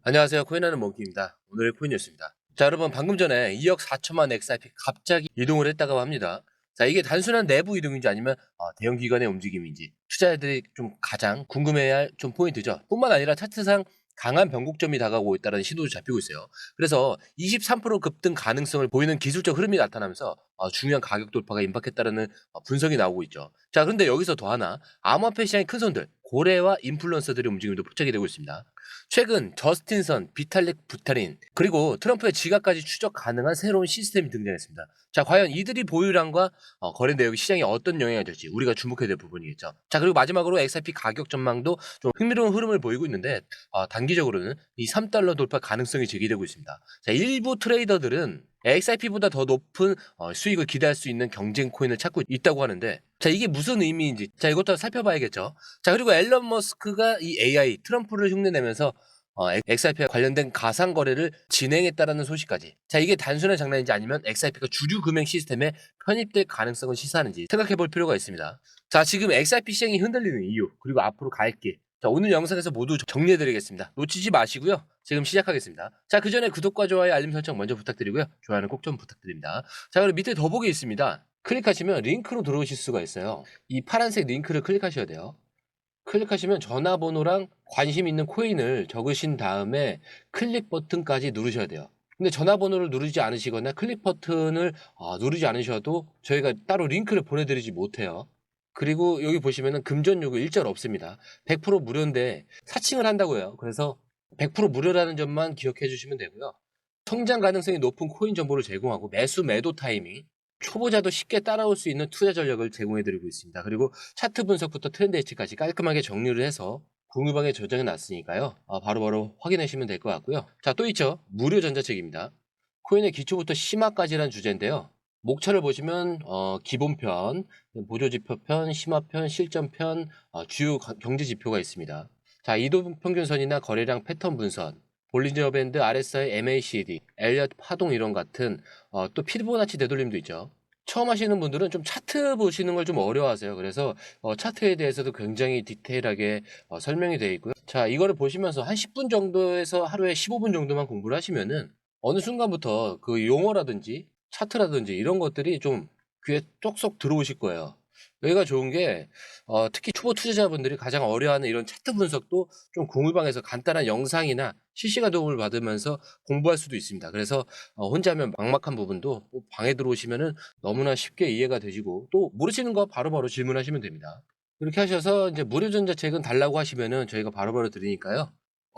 안녕하세요. 코인하는 몽키입니다. 오늘의 코인 뉴스입니다. 자, 여러분 방금 전에 2억 4천만 XRP 갑자기 이동을 했다고 합니다. 자, 이게 단순한 내부 이동인지 아니면 대형 기관의 움직임인지 투자자들이 좀 가장 궁금해할 좀 포인트죠. 뿐만 아니라 차트상 강한 변곡점이 다가오고 있다는 신호도 잡히고 있어요. 그래서 23% 급등 가능성을 보이는 기술적 흐름이 나타나면서 중요한 가격 돌파가 임박했다는 분석이 나오고 있죠. 자, 그런데 여기서 더 하나 암호화폐 시장의 큰 손들 고래와 인플루언서들의 움직임도 포착이 되고 있습니다. 최근 저스틴선, 비탈릭 부타린, 그리고 트럼프의 지갑까지 추적 가능한 새로운 시스템이 등장했습니다. 자, 과연 이들이 보유량과 거래 내역이 시장에 어떤 영향을 줄지 우리가 주목해야 될 부분이겠죠. 자, 그리고 마지막으로 XRP 가격 전망도 좀 흥미로운 흐름을 보이고 있는데 단기적으로는 이 3달러 돌파 가능성이 제기되고 있습니다. 자, 일부 트레이더들은 XRP보다 더 높은 수익을 기대할 수 있는 경쟁 코인을 찾고 있다고 하는데, 자, 이게 무슨 의미인지 자 이것도 살펴봐야겠죠. 자, 그리고 앨런 머스크가 이 AI 트럼프를 흉내내면서 XRP와 관련된 가상 거래를 진행했다라는 소식까지. 자, 이게 단순한 장난인지 아니면 XRP가 주류 금융 시스템에 편입될 가능성을 시사하는지 생각해 볼 필요가 있습니다. 자, 지금 XRP 시장이 흔들리는 이유, 그리고 앞으로 갈 길. 자, 오늘 영상에서 모두 정리해 드리겠습니다. 놓치지 마시고요. 지금 시작하겠습니다. 자, 그 전에 구독과 좋아요, 알림 설정 먼저 부탁드리고요. 좋아요는 꼭 좀 부탁드립니다. 자, 그리고 밑에 더보기 있습니다. 클릭하시면 링크로 들어오실 수가 있어요. 이 파란색 링크를 클릭하셔야 돼요. 클릭하시면 전화번호랑 관심 있는 코인을 적으신 다음에 클릭 버튼까지 누르셔야 돼요. 근데 전화번호를 누르지 않으시거나 클릭 버튼을 누르지 않으셔도 저희가 따로 링크를 보내드리지 못해요. 그리고 여기 보시면은 금전 요구 일절 없습니다. 100% 무료인데 사칭을 한다고요. 그래서 100% 무료라는 점만 기억해 주시면 되고요. 성장 가능성이 높은 코인 정보를 제공하고 매수 매도 타이밍, 초보자도 쉽게 따라올 수 있는 투자 전략을 제공해드리고 있습니다. 그리고 차트 분석부터 트렌드 예측까지 깔끔하게 정리를 해서 공유방에 저장해 놨으니까요. 바로바로 확인하시면 될 것 같고요. 자, 또 있죠. 무료 전자책입니다. 코인의 기초부터 심화까지라는 주제인데요. 목차를 보시면 기본편, 보조지표편, 심화편, 실전편, 주요 경제지표가 있습니다. 자, 이동평균선이나 거래량 패턴 분선, 볼린저 밴드, RSI, MACD, 엘리엇 파동 이론 같은 또 피보나치 되돌림도 있죠. 처음 하시는 분들은 좀 차트 보시는 걸 좀 어려워하세요. 그래서 차트에 대해서도 굉장히 디테일하게 설명이 되어 있고요. 자, 이거를 보시면서 한 10분 정도에서 하루에 15분 정도만 공부를 하시면은 어느 순간부터 그 용어라든지 차트라든지 이런 것들이 좀 귀에 쏙쏙 들어오실 거예요. 여기가 좋은 게 특히 초보 투자자분들이 가장 어려워하는 이런 차트 분석도 좀 공유방에서 간단한 영상이나 실시간 도움을 받으면서 공부할 수도 있습니다. 그래서 혼자 하면 막막한 부분도 방에 들어오시면은 너무나 쉽게 이해가 되시고 또 모르시는 거 바로바로 질문하시면 됩니다. 이렇게 하셔서 이제 무료 전자책은 달라고 하시면은 저희가 바로바로 드리니까요.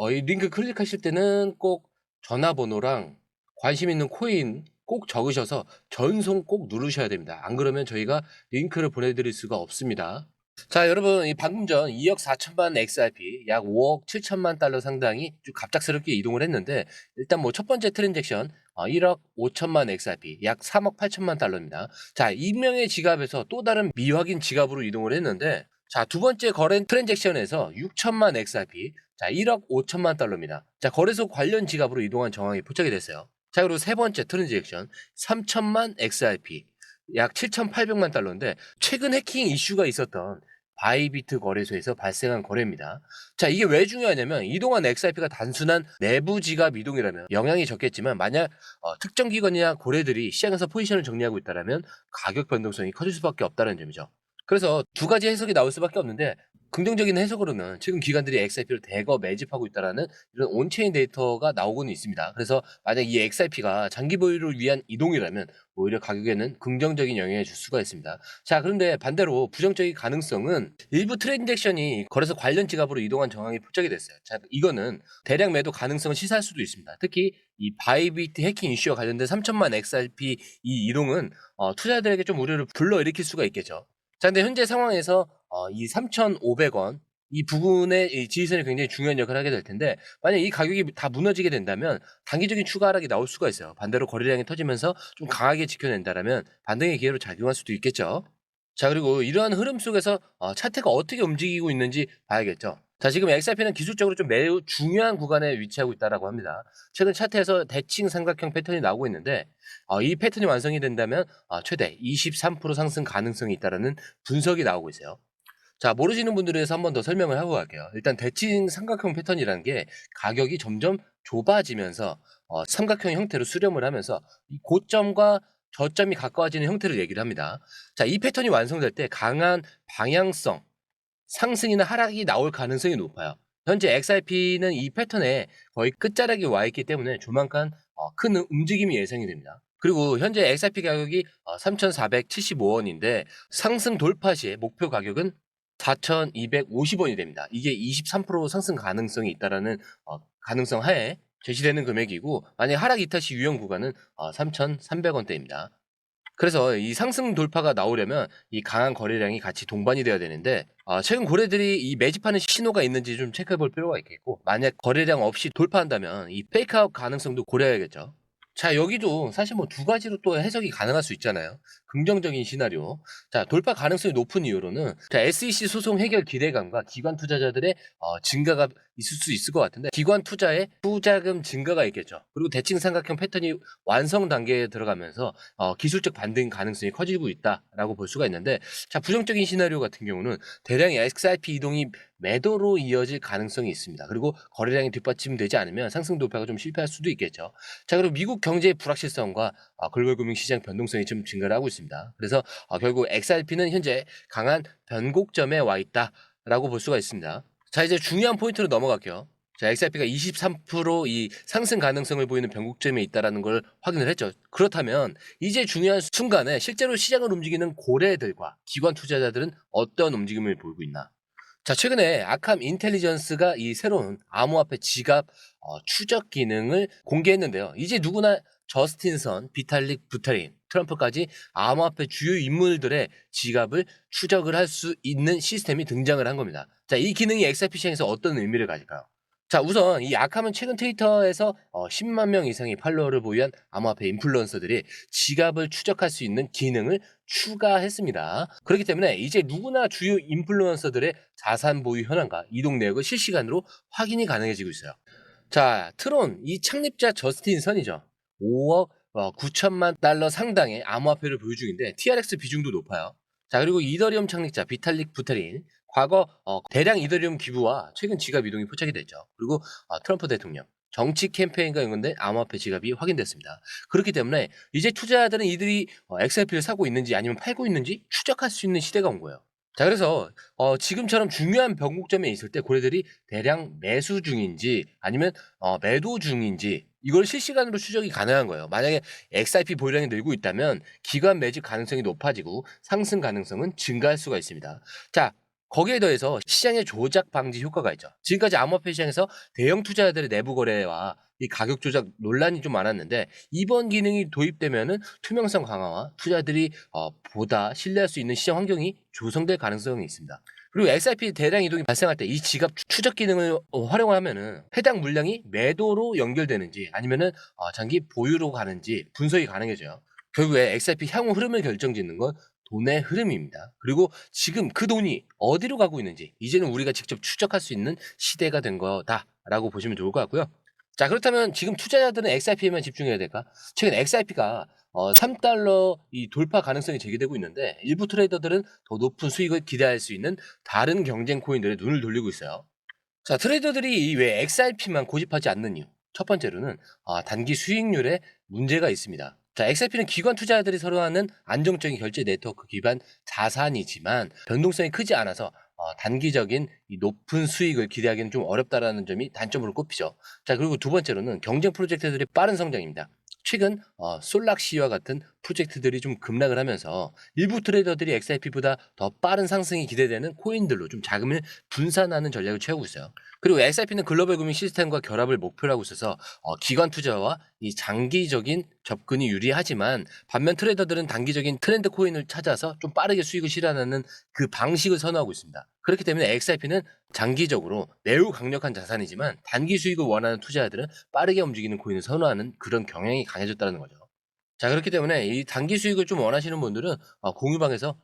이 링크 클릭하실 때는 꼭 전화번호랑 관심 있는 코인 꼭 적으셔서 전송 꼭 누르셔야 됩니다. 안 그러면 저희가 링크를 보내드릴 수가 없습니다. 자, 여러분, 이 방금 전 2억 4천만 XRP, 약 5억 7천만 달러 상당이 좀 갑작스럽게 이동을 했는데, 일단 뭐 첫 번째 트랜잭션 1억 5천만 XRP, 약 3억 8천만 달러입니다. 자, 익명의 지갑에서 또 다른 미확인 지갑으로 이동을 했는데, 자, 두 번째 거래 트랜잭션에서 6천만 XRP, 자, 1억 5천만 달러입니다. 자, 거래소 관련 지갑으로 이동한 정황이 포착이 됐어요. 자, 그리고 세 번째 트랜잭션 3천만 XRP, 약 7,800만 달러인데 최근 해킹 이슈가 있었던 바이비트 거래소에서 발생한 거래입니다. 자, 이게 왜 중요하냐면 이동한 XRP가 단순한 내부 지갑 이동이라면 영향이 적겠지만 만약 특정 기관이나 고래들이 시장에서 포지션을 정리하고 있다면 가격 변동성이 커질 수밖에 없다는 점이죠. 그래서 두 가지 해석이 나올 수밖에 없는데 긍정적인 해석으로는 최근 기관들이 XRP를 대거 매집하고 있다는 이런 온체인 데이터가 나오고는 있습니다. 그래서 만약 이 XRP가 장기 보유를 위한 이동이라면 오히려 가격에는 긍정적인 영향을 줄 수가 있습니다. 자, 그런데 반대로 부정적인 가능성은 일부 트랜잭션이 거래소 관련 지갑으로 이동한 정황이 포착이 됐어요. 자, 이거는 대량 매도 가능성을 시사할 수도 있습니다. 특히 이 바이비트 해킹 이슈와 관련된 3천만 XRP 이 이동은 투자자들에게 좀 우려를 불러일으킬 수가 있겠죠. 자, 근데 현재 상황에서 이 3,500원 이 부분의 이 지지선이 굉장히 중요한 역할을 하게 될 텐데 만약 이 가격이 다 무너지게 된다면 단기적인 추가 하락이 나올 수가 있어요. 반대로 거래량이 터지면서 좀 강하게 지켜낸다라면 반등의 기회로 작용할 수도 있겠죠. 자, 그리고 이러한 흐름 속에서 차트가 어떻게 움직이고 있는지 봐야겠죠. 자, 지금 XRP는 기술적으로 좀 매우 중요한 구간에 위치하고 있다라고 합니다. 최근 차트에서 대칭 삼각형 패턴이 나오고 있는데 이 패턴이 완성이 된다면 최대 23% 상승 가능성이 있다라는 분석이 나오고 있어요. 자, 모르시는 분들을 위해서 한 번 더 설명을 하고 갈게요. 일단 대칭 삼각형 패턴이라는 게 가격이 점점 좁아지면서 삼각형 형태로 수렴을 하면서 이 고점과 저점이 가까워지는 형태를 얘기를 합니다. 자, 이 패턴이 완성될 때 강한 방향성, 상승이나 하락이 나올 가능성이 높아요. 현재 XRP는 이 패턴에 거의 끝자락에 와 있기 때문에 조만간 큰 움직임이 예상이 됩니다. 그리고 현재 XRP 가격이 3,475원인데 상승 돌파 시에 목표 가격은 4,250원이 됩니다. 이게 23% 상승 가능성이 있다라는 가능성 하에 제시되는 금액이고, 만약 하락 이탈 시 유형 구간은 3,300원대입니다. 그래서 이 상승 돌파가 나오려면 이 강한 거래량이 같이 동반이 돼야 되는데, 최근 고래들이 이 매집하는 신호가 있는지 좀 체크해 볼 필요가 있겠고, 만약 거래량 없이 돌파한다면 이 페이크아웃 가능성도 고려해야겠죠. 자, 여기도 사실 뭐 두 가지로 또 해석이 가능할 수 있잖아요. 긍정적인 시나리오. 자, 돌파 가능성이 높은 이유로는 자, SEC 소송 해결 기대감과 기관 투자자들의 증가가 있을 수 있을 것 같은데, 기관 투자에 투자금 증가가 있겠죠. 그리고 대칭 삼각형 패턴이 완성 단계에 들어가면서 기술적 반등 가능성이 커지고 있다라고 볼 수가 있는데, 자, 부정적인 시나리오 같은 경우는 대량의 XRP 이동이 매도로 이어질 가능성이 있습니다. 그리고 거래량이 뒷받침되지 않으면 상승 돌파가 좀 실패할 수도 있겠죠. 자, 그리고 미국 경제의 불확실성과 글로벌 금융시장 변동성이 좀 증가를 하고 있습니다. 그래서 결국 XRP는 현재 강한 변곡점에 와 있다라고 볼 수가 있습니다. 자, 이제 중요한 포인트로 넘어갈게요. 자, XRP가 23% 상승 가능성을 보이는 변곡점에 있다는 걸 확인을 했죠. 그렇다면 이제 중요한 순간에 실제로 시장을 움직이는 고래들과 기관 투자자들은 어떤 움직임을 보이고 있나? 자, 최근에 아캄 인텔리전스가 이 새로운 암호화폐 지갑 추적 기능을 공개했는데요. 이제 누구나 저스틴 선, 비탈릭 부테린, 트럼프까지 암호화폐 주요 인물들의 지갑을 추적을 할 수 있는 시스템이 등장을 한 겁니다. 자, 이 기능이 XRP 시장에서 어떤 의미를 가질까요? 자, 우선 이 아캄은 최근 트위터에서 10만 명 이상의 팔로워를 보유한 암호화폐 인플루언서들이 지갑을 추적할 수 있는 기능을 추가했습니다. 그렇기 때문에 이제 누구나 주요 인플루언서들의 자산 보유 현황과 이동 내역을 실시간으로 확인이 가능해지고 있어요. 자, 트론 이 창립자 저스틴 선이죠. 5억 9천만 달러 상당의 암호화폐를 보유 중인데 TRX 비중도 높아요. 자, 그리고 이더리움 창립자 비탈릭 부테린, 과거 대량 이더리움 기부와 최근 지갑 이동이 포착이 됐죠. 그리고 트럼프 대통령 정치 캠페인과 연관된 암호화폐 지갑이 확인됐습니다. 그렇기 때문에 이제 투자자들은 이들이 XRP를 사고 있는지 아니면 팔고 있는지 추적할 수 있는 시대가 온 거예요. 자, 그래서 지금처럼 중요한 변곡점에 있을 때 고래들이 대량 매수 중인지 아니면 매도 중인지 이걸 실시간으로 추적이 가능한 거예요. 만약에 XRP 보유량이 늘고 있다면 기관 매집 가능성이 높아지고 상승 가능성은 증가할 수가 있습니다. 자, 거기에 더해서 시장의 조작 방지 효과가 있죠. 지금까지 암호화폐 시장에서 대형 투자자들의 내부 거래와 이 가격 조작 논란이 좀 많았는데, 이번 기능이 도입되면은 투명성 강화와 투자들이 보다 신뢰할 수 있는 시장 환경이 조성될 가능성이 있습니다. 그리고 XRP 대량 이동이 발생할 때 이 지갑 추적 기능을 활용하면은 해당 물량이 매도로 연결되는지 아니면은 장기 보유로 가는지 분석이 가능해져요. 결국에 XRP 향후 흐름을 결정짓는 건 돈의 흐름입니다. 그리고 지금 그 돈이 어디로 가고 있는지 이제는 우리가 직접 추적할 수 있는 시대가 된 거다라고 보시면 좋을 것 같고요. 자, 그렇다면 지금 투자자들은 XRP에만 집중해야 될까? 최근 XRP가 3달러 이 돌파 가능성이 제기되고 있는데, 일부 트레이더들은 더 높은 수익을 기대할 수 있는 다른 경쟁 코인들에 눈을 돌리고 있어요. 자, 트레이더들이 왜 XRP만 고집하지 않는 이유. 첫 번째로는 단기 수익률에 문제가 있습니다. 자, XRP는 기관 투자자들이 선호하는 안정적인 결제 네트워크 기반 자산이지만 변동성이 크지 않아서 단기적인 이 높은 수익을 기대하기는 좀 어렵다라는 점이 단점으로 꼽히죠. 자, 그리고 두 번째로는 경쟁 프로젝트들의 빠른 성장입니다. 최근 솔락시와 같은 프로젝트들이 좀 급락을 하면서 일부 트레이더들이 XRP보다 더 빠른 상승이 기대되는 코인들로 좀 자금을 분산하는 전략을 취하고 있어요. 그리고 XRP는 글로벌 금융 시스템과 결합을 목표로 하고 있어서 기관 투자와 이 장기적인 접근이 유리하지만, 반면 트레이더들은 단기적인 트렌드 코인을 찾아서 좀 빠르게 수익을 실현하는 그 방식을 선호하고 있습니다. 그렇기 때문에 XRP는 장기적으로 매우 강력한 자산이지만 단기 수익을 원하는 투자자들은 빠르게 움직이는 코인을 선호하는 그런 경향이 강해졌다는 거죠. 자, 그렇기 때문에 이 단기 수익을 좀 원하시는 분들은 공유방에서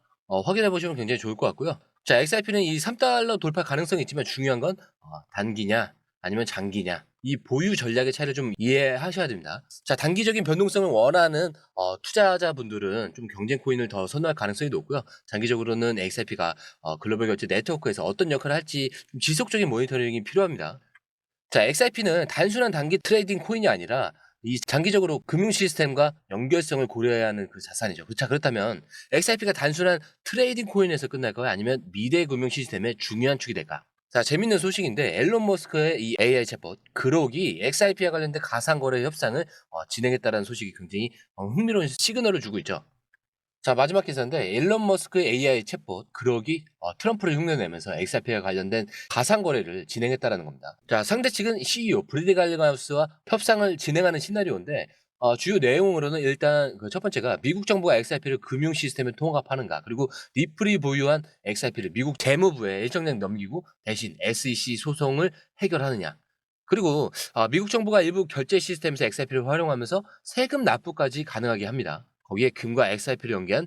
확인해 보시면 굉장히 좋을 것 같고요. 자, XRP는 이 3달러 돌파 가능성이 있지만 중요한 건 단기냐 아니면 장기냐, 이 보유 전략의 차이를 좀 이해하셔야 됩니다. 자, 단기적인 변동성을 원하는 투자자분들은 좀 경쟁 코인을 더 선호할 가능성이 높고요. 장기적으로는 XRP가 글로벌 결제 네트워크에서 어떤 역할을 할지 좀 지속적인 모니터링이 필요합니다. 자, XRP는 단순한 단기 트레이딩 코인이 아니라 이 장기적으로 금융 시스템과 연결성을 고려해야 하는 그 자산이죠. 자, 그렇다면 XRP가 단순한 트레이딩 코인에서 끝날까요? 아니면 미래 금융 시스템의 중요한 축이 될까? 자, 재밌는 소식인데 앨런 머스크의 이 AI 챗봇 그록이 XRP와 관련된 가상거래 협상을 진행했다는 소식이 굉장히 흥미로운 시그널을 주고 있죠. 자, 마지막 기사인데 일론 머스크의 AI 챗봇 그록이 트럼프를 흉내내면서 XRP와 관련된 가상 거래를 진행했다라는 겁니다. 자, 상대 측은 CEO 브래디 갈리마우스와 협상을 진행하는 시나리오인데 주요 내용으로는 일단 그 첫 번째가 미국 정부가 XRP를 금융 시스템에 통합하는가, 그리고 리플이 보유한 XRP를 미국 재무부에 일정량 넘기고 대신 SEC 소송을 해결하느냐. 그리고 미국 정부가 일부 결제 시스템에서 XRP를 활용하면서 세금 납부까지 가능하게 합니다. 거기에 금과 XRP를 연계한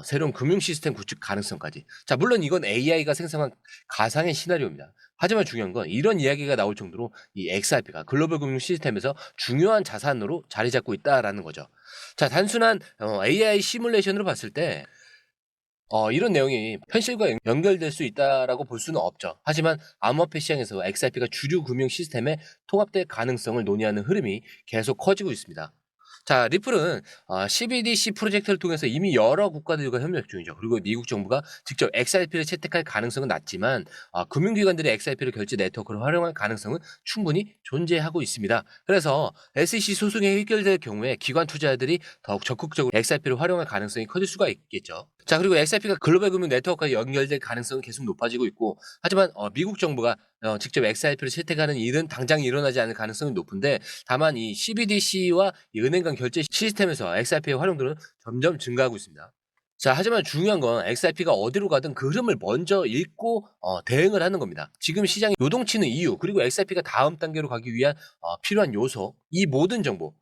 새로운 금융 시스템 구축 가능성까지. 자, 물론 이건 AI가 생성한 가상의 시나리오입니다. 하지만 중요한 건 이런 이야기가 나올 정도로 이 XRP가 글로벌 금융 시스템에서 중요한 자산으로 자리 잡고 있다라는 거죠. 자, 단순한 AI 시뮬레이션으로 봤을 때 이런 내용이 현실과 연결될 수 있다라고 볼 수는 없죠. 하지만 암호화폐 시장에서 XRP가 주류 금융 시스템에 통합될 가능성을 논의하는 흐름이 계속 커지고 있습니다. 자, 리플은 CBDC 프로젝트를 통해서 이미 여러 국가들과 협력 중이죠. 그리고 미국 정부가 직접 XRP를 채택할 가능성은 낮지만 금융기관들이 XRP를 결제 네트워크를 활용할 가능성은 충분히 존재하고 있습니다. 그래서 SEC 소송이 해결될 경우에 기관 투자자들이 더욱 적극적으로 XRP를 활용할 가능성이 커질 수가 있겠죠. 자, 그리고 XRP가 글로벌 금융 네트워크와 연결될 가능성은 계속 높아지고 있고, 하지만 미국 정부가 직접 XRP를 채택하는 일은 당장 일어나지 않을 가능성은 높은데, 다만 이 CBDC와 이 은행 간 결제 시스템에서 XRP의 활용도는 점점 증가하고 있습니다. 자, 하지만 중요한 건 XRP가 어디로 가든 그 흐름을 먼저 읽고 대응을 하는 겁니다. 지금 시장이 요동치는 이유, 그리고 XRP가 다음 단계로 가기 위한 필요한 요소, 이 모든 정보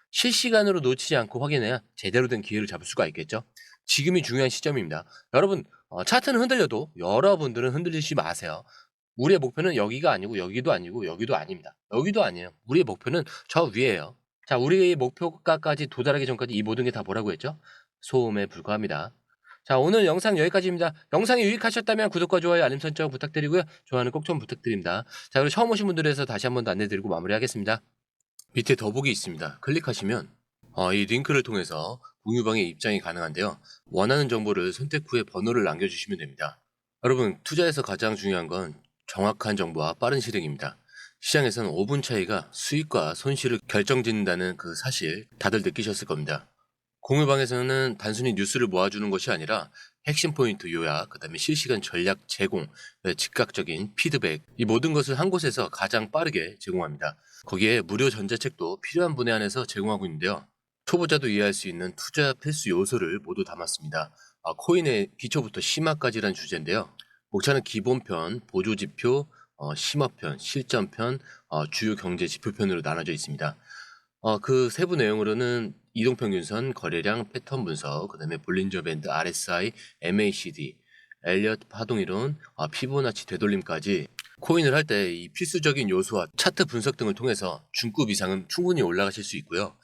실시간으로 놓치지 않고 확인해야 제대로 된 기회를 잡을 수가 있겠죠. 지금이 중요한 시점입니다. 여러분, 차트는 흔들려도 여러분들은 흔들리지 마세요. 우리의 목표는 여기가 아니고 여기도 아니고 여기도 아닙니다. 여기도 아니에요. 우리의 목표는 저 위에요. 자, 우리의 목표가까지 도달하기 전까지 이 모든 게 다 뭐라고 했죠? 소음에 불과합니다. 자, 오늘 영상 여기까지입니다. 영상이 유익하셨다면 구독과 좋아요, 알림 설정 부탁드리고요. 좋아요는 꼭 좀 부탁드립니다. 자, 그리고 처음 오신 분들에서 다시 한 번 더 안내드리고 마무리하겠습니다. 밑에 더보기 있습니다. 클릭하시면 이 링크를 통해서 공유방에 입장이 가능한데요. 원하는 정보를 선택 후에 번호를 남겨주시면 됩니다. 여러분, 투자에서 가장 중요한 건 정확한 정보와 빠른 실행입니다. 시장에서는 5분 차이가 수익과 손실을 결정짓는다는 그 사실 다들 느끼셨을 겁니다. 공유방에서는 단순히 뉴스를 모아주는 것이 아니라 핵심 포인트 요약, 그 다음에 실시간 전략 제공, 즉각적인 피드백, 이 모든 것을 한 곳에서 가장 빠르게 제공합니다. 거기에 무료 전자책도 필요한 분에 한해서 제공하고 있는데요. 초보자도 이해할 수 있는 투자 필수 요소를 모두 담았습니다. 코인의 기초부터 심화까지란 주제인데요. 목차는 기본편, 보조지표, 심화편, 실전편, 주요 경제 지표편으로 나눠져 있습니다. 그 세부 내용으로는 이동평균선, 거래량, 패턴 분석, 그 다음에 볼린저 밴드, RSI, MACD, 엘리엇 파동이론, 피보나치 되돌림까지 코인을 할 때 이 필수적인 요소와 차트 분석 등을 통해서 중급 이상은 충분히 올라가실 수 있고요.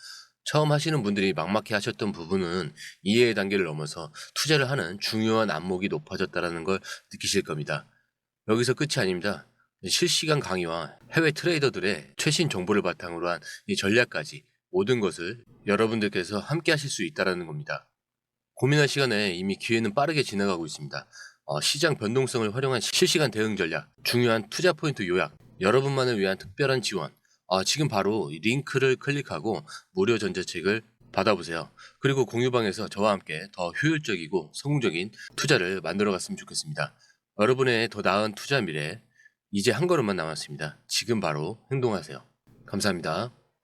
처음 하시는 분들이 막막해 하셨던 부분은 이해의 단계를 넘어서 투자를 하는 중요한 안목이 높아졌다는 걸 느끼실 겁니다. 여기서 끝이 아닙니다. 실시간 강의와 해외 트레이더들의 최신 정보를 바탕으로 한 이 전략까지 모든 것을 여러분들께서 함께 하실 수 있다는 겁니다. 고민할 시간에 이미 기회는 빠르게 지나가고 있습니다. 시장 변동성을 활용한 실시간 대응 전략, 중요한 투자 포인트 요약, 여러분만을 위한 특별한 지원. 지금 바로 이 링크를 클릭하고 무료 전자책을 받아보세요. 그리고 공유방에서 저와 함께 더 효율적이고 성공적인 투자를 만들어 갔으면 좋겠습니다. 여러분의 더 나은 투자 미래, 이제 한 걸음만 남았습니다. 지금 바로 행동하세요. 감사합니다.